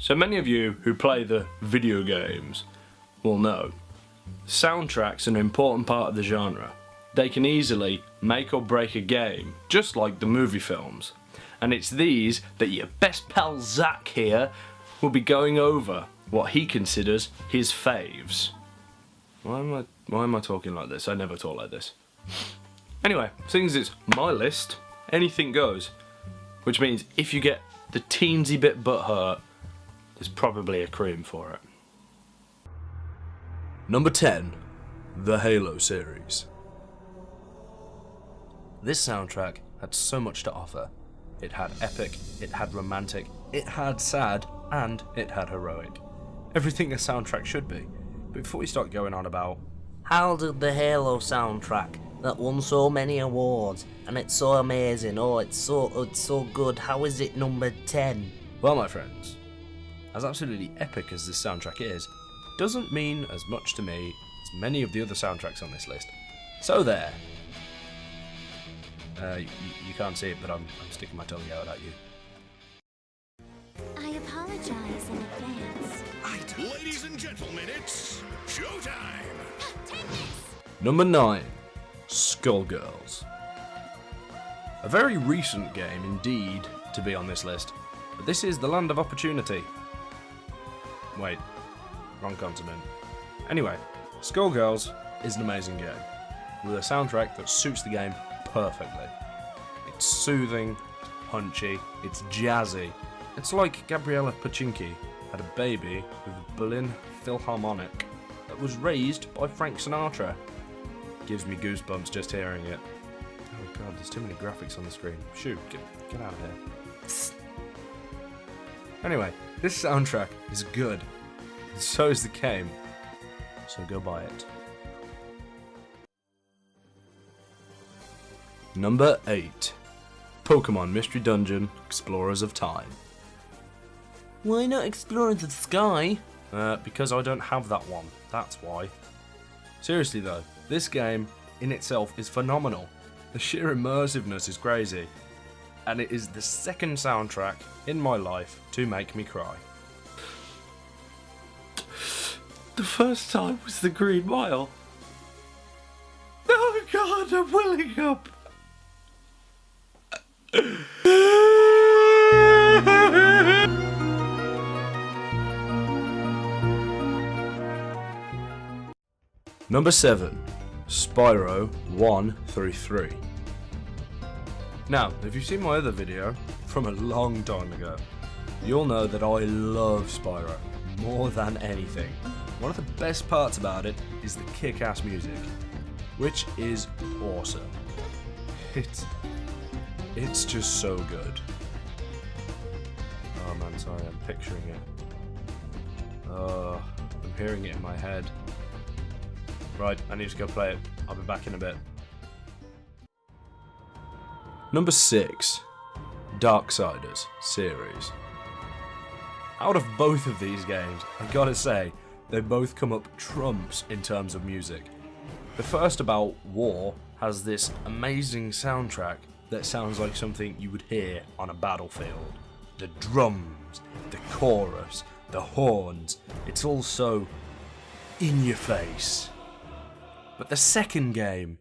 So many of you who play the video games will know soundtracks are an important part of the genre. They can easily make or break a game, just like the movie films. And it's these that your best pal Zach here will be going over what he considers his faves. Why am I talking like this? I never talk like this. Anyway, since it's my list, anything goes. Which means if you get the teensy bit butthurt, there's probably a cream for it. Number 10, the Halo series. This soundtrack had so much to offer. It had epic, it had romantic, it had sad, and it had heroic. Everything a soundtrack should be. But before we start going on about how did the Halo soundtrack that won so many awards and it's so amazing, it's so good, how is it number 10? Well, my friends, as absolutely epic as this soundtrack is, doesn't mean as much to me as many of the other soundtracks on this list. So there. You can't see it, but I'm sticking my tongue out at you. I apologize in advance. Ladies and gentlemen, it's showtime! Number 9, Skullgirls. A very recent game indeed to be on this list, but this is the land of opportunity. Wait, wrong continent. Anyway, Skullgirls is an amazing game, with a soundtrack that suits the game perfectly. It's soothing, it's punchy, it's jazzy. It's like Gabriella Pachinki had a baby with a Berlin Philharmonic that was raised by Frank Sinatra. Gives me goosebumps just hearing it. Oh god, there's too many graphics on the screen. Shoot, get out of here. Psst. Anyway, this soundtrack is good. And so is the game. So go buy it. Number 8. Pokemon Mystery Dungeon Explorers of Time. Why not Explorers of Sky? Because I don't have that one. That's why. Seriously though, this game in itself is phenomenal. The sheer immersiveness is crazy. And it is the second soundtrack in my life to make me cry. The first time was the Green Mile. Oh god, I'm welling up. Number 7, Spyro 1 through 3. Now, if you've seen my other video from a long time ago, you'll know that I love Spyro more than anything. One of the best parts about it is the kick-ass music, which is awesome. It's just so good. Oh man, sorry, I'm picturing it. Oh, I'm hearing it in my head. Right, I need to go play it. I'll be back in a bit. Number 6, Darksiders series. Out of both of these games, I gotta say, they both come up trumps in terms of music. The first, about war, has this amazing soundtrack that sounds like something you would hear on a battlefield. The drums, the chorus, the horns, it's all so in your face. But the second game,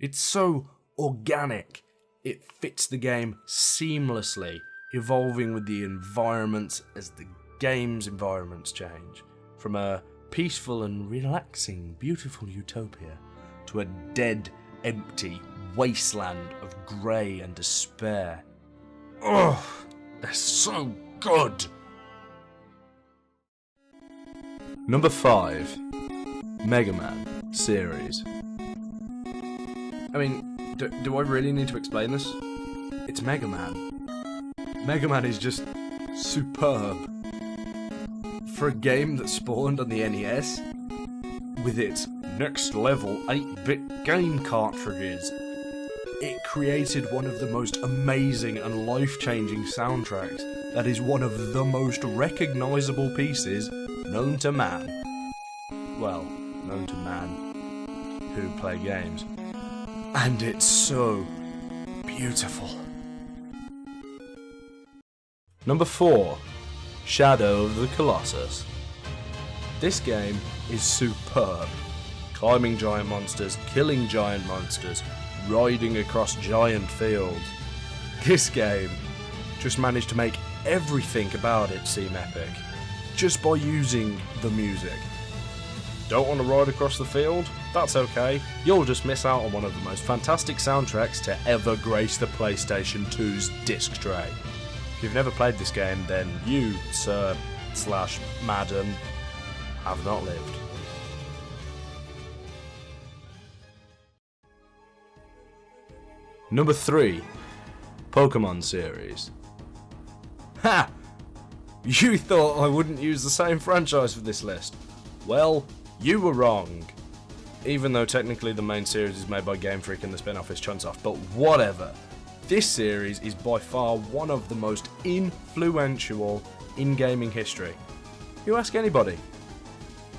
it's so organic. It fits the game seamlessly, evolving with the environments as the game's environments change. From a peaceful and relaxing, beautiful utopia to a dead, empty wasteland of grey and despair. Ugh, they're so good! Number 5, Mega Man series. I mean, do I really need to explain this? It's Mega Man. Mega Man is just superb. For a game that spawned on the NES, with its next level 8-bit game cartridges, it created one of the most amazing and life-changing soundtracks that is one of the most recognisable pieces known to man. Well, known to man who play games. And it's so beautiful. Number 4, Shadow of the Colossus. This game is superb. Climbing giant monsters, killing giant monsters, riding across giant fields. This game just managed to make everything about it seem epic, just by using the music. Don't want to ride across the field? That's okay. You'll just miss out on one of the most fantastic soundtracks to ever grace the PlayStation 2's disc tray. If you've never played this game, then you, sir/madam, have not lived. Number 3. Pokemon series. Ha! You thought I wouldn't use the same franchise for this list. Well, you were wrong. Even though technically the main series is made by Game Freak and the spin-off is Chunsoft, but whatever. This series is by far one of the most influential in gaming history. You ask anybody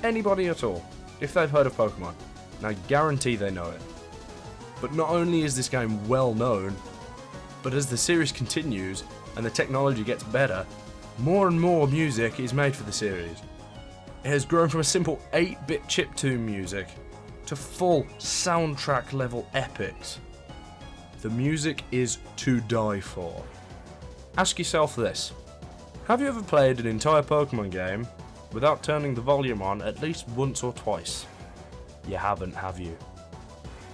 at all, if they've heard of Pokemon, and I guarantee they know it. But not only is this game well known, but as the series continues and the technology gets better, more and more music is made for the series. It has grown from a simple 8-bit chiptune music to full soundtrack level epics. The music is to die for. Ask yourself this: have you ever played an entire Pokemon game without turning the volume on at least once or twice? You haven't, have you?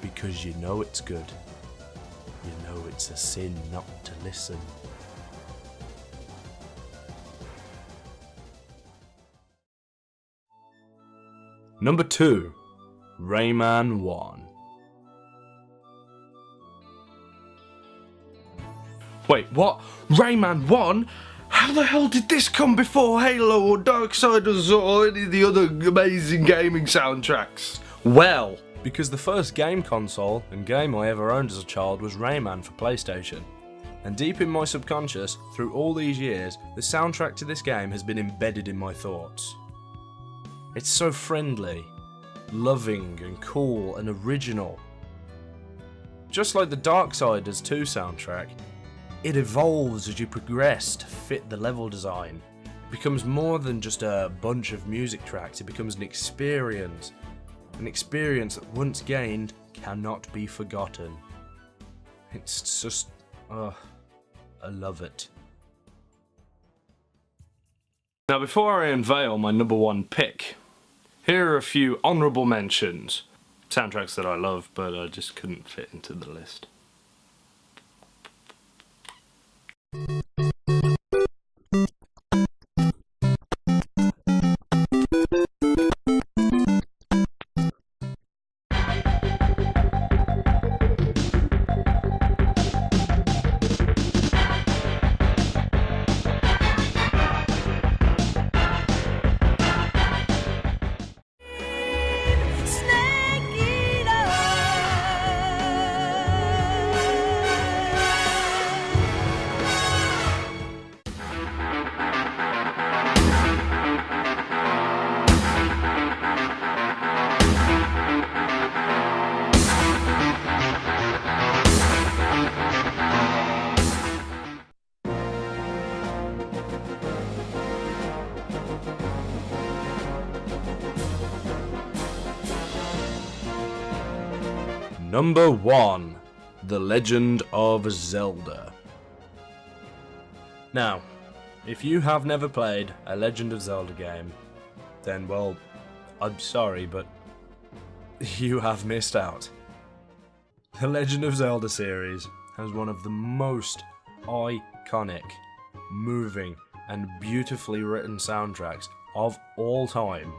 Because you know it's good. You know it's a sin not to listen. Number 2. Rayman 1. Wait, what? Rayman 1? How the hell did this come before Halo or Darksiders or any of the other amazing gaming soundtracks? Well, Because the first game console and game I ever owned as a child was Rayman for PlayStation. And deep in my subconscious, through all these years, the soundtrack to this game has been embedded in my thoughts. It's so friendly, loving and cool and original. Just like the Darksiders 2 soundtrack, it evolves as you progress to fit the level design. It becomes more than just a bunch of music tracks, it becomes an experience that once gained cannot be forgotten. It's just, I love it. now before I unveil my number 1 pick, here are a few honourable mentions. Soundtracks that I love, but I just couldn't fit into the list. Number 1. The Legend of Zelda. Now, if you have never played a Legend of Zelda game, then well, I'm sorry, but you have missed out. The Legend of Zelda series has one of the most iconic, moving, and beautifully written soundtracks of all time.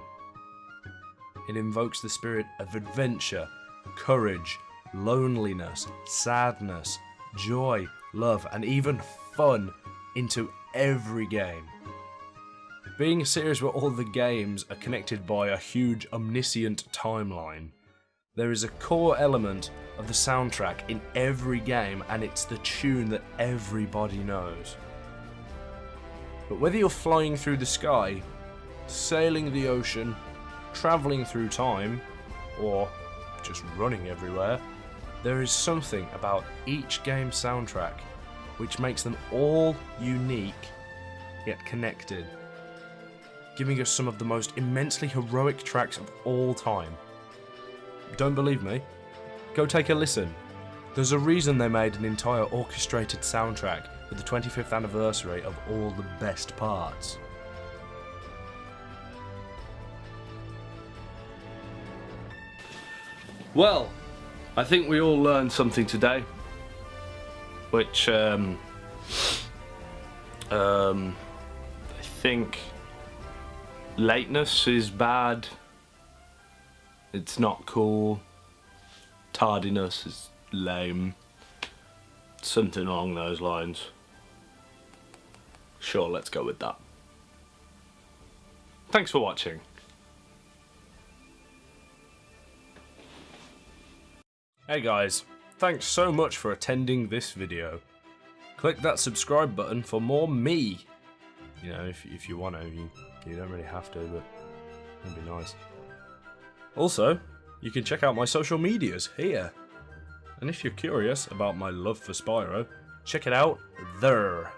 It invokes the spirit of adventure, courage, loneliness, sadness, joy, love, and even fun into every game. Being a series where all the games are connected by a huge omniscient timeline, there is a core element of the soundtrack in every game, and it's the tune that everybody knows. But whether you're flying through the sky, sailing the ocean, travelling through time, or just running everywhere, there is something about each game's soundtrack which makes them all unique yet connected giving us some of the most immensely heroic tracks of all time. Don't believe me? Go take a listen. There's a reason they made an entire orchestrated soundtrack for the 25th anniversary of all the best parts. Well, I think we all learned something today, which I think lateness is bad. It's not cool. Tardiness is lame. Something along those lines. Sure, let's go with that. Thanks for watching. Hey guys, thanks so much for attending this video. Click that subscribe button for more me. You know, if you want to, you don't really have to, but it'd be nice. Also, you can check out my social medias here. And if you're curious about my love for Spyro, check it out there.